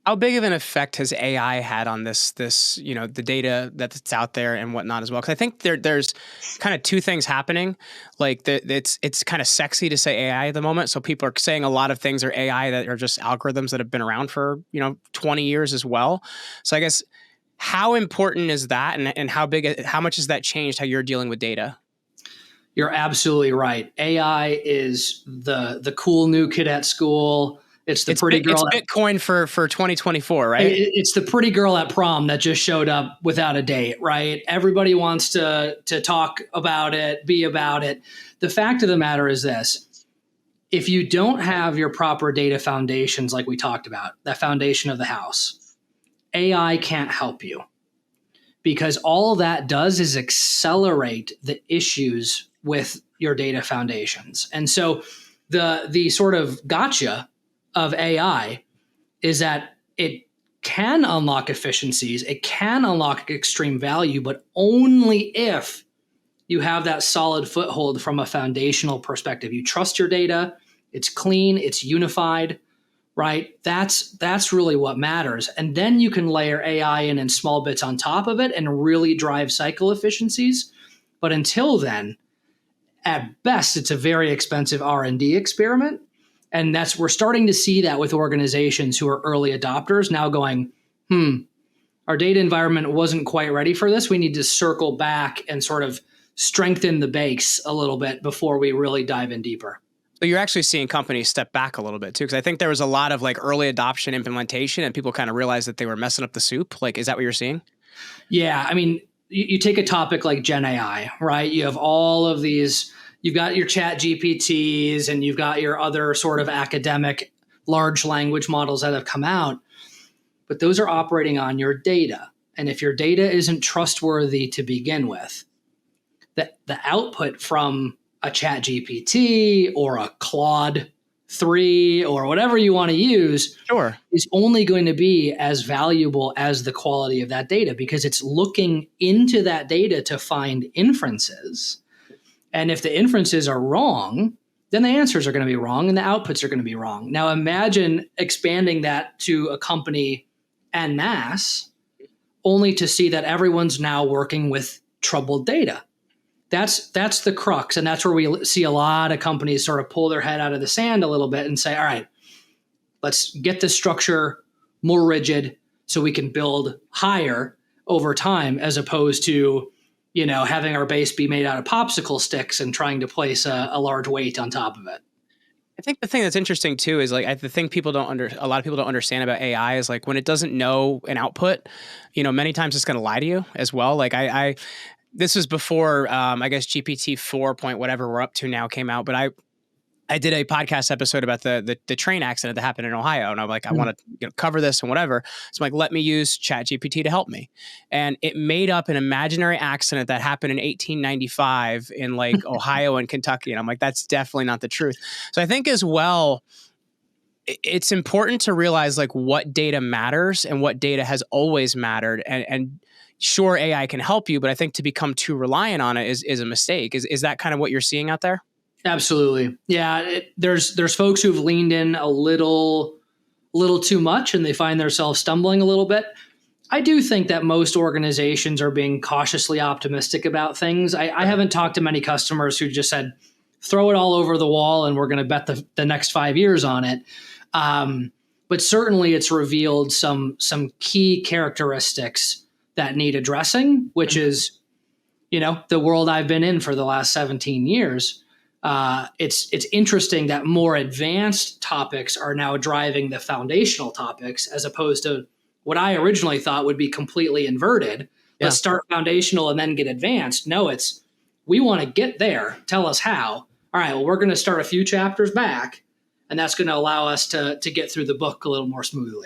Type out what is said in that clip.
How big of an effect has AI had on this, the data that's out there and whatnot as well? Because I think there's kind of two things happening. Like it's kind of sexy to say AI at the moment. So people are saying a lot of things are AI that are just algorithms that have been around for, 20 years as well. So I guess how important is that, and how much has that changed how you're dealing with data? You're absolutely right. AI is the cool new kid at school. It's the pretty girl. It's Bitcoin for 2024, right? It's the pretty girl at prom that just showed up without a date, right? Everybody wants to talk about it, be about it. The fact of the matter is this. If you don't have your proper data foundations, like we talked about, that foundation of the house, AI can't help you, because all that does is accelerate the issues with your data foundations. And so the sort of gotcha of AI is that it can unlock efficiencies, it can unlock extreme value, but only if you have that solid foothold from a foundational perspective. You trust your data, it's clean, it's unified, right? That's really what matters. And then you can layer AI in small bits on top of it and really drive cycle efficiencies. But until then, at best, it's a very expensive R&D experiment. And we're starting to see that with organizations who are early adopters now going, our data environment wasn't quite ready for this. We need to circle back and sort of strengthen the base a little bit before we really dive in deeper. So you're actually seeing companies step back a little bit too, because I think there was a lot of like early adoption implementation and people kind of realized that they were messing up the soup. Like, is that what you're seeing? Yeah. I mean, you take a topic like Gen AI, right? You have all of these, you've got your chat GPTs and you've got your other sort of academic large language models that have come out, but those are operating on your data. And if your data isn't trustworthy to begin with, the output from a chat GPT or a Claude 3 or whatever you want to use is only going to be as valuable as the quality of that data, because it's looking into that data to find inferences. And if the inferences are wrong, then the answers are going to be wrong and the outputs are going to be wrong. Now imagine expanding that to a company en masse, only to see that everyone's now working with troubled data. That's the crux. And that's where we see a lot of companies sort of pull their head out of the sand a little bit and say, all right, let's get the structure more rigid so we can build higher over time, as opposed to, having our base be made out of popsicle sticks and trying to place a large weight on top of it. I think the thing that's interesting too is like the thing a lot of people don't understand about AI is like when it doesn't know an output, many times it's going to lie to you as well. Like this was before I guess GPT 4 point whatever we're up to now came out, but I did a podcast episode about the train accident that happened in Ohio, and I'm like, I want to cover this and whatever. So I'm like, let me use ChatGPT to help me, and it made up an imaginary accident that happened in 1895 in like Ohio and Kentucky, and I'm like, that's definitely not the truth. So I think as well, it's important to realize like what data matters and what data has always mattered, and sure, AI can help you, but I think to become too reliant on it is a mistake. Is that kind of what you're seeing out there? Absolutely. Yeah. There's folks who've leaned in a little too much and they find themselves stumbling a little bit. I do think that most organizations are being cautiously optimistic about things. I haven't talked to many customers who just said, throw it all over the wall and we're going to bet the next 5 years on it. But certainly it's revealed some key characteristics that need addressing, which is, the world I've been in for the last 17 years. It's interesting that more advanced topics are now driving the foundational topics, as opposed to what I originally thought would be completely inverted. Yeah. Let's start foundational and then get advanced. No, we want to get there. Tell us how. All right, well, we're going to start a few chapters back, and that's going to allow us to get through the book a little more smoothly.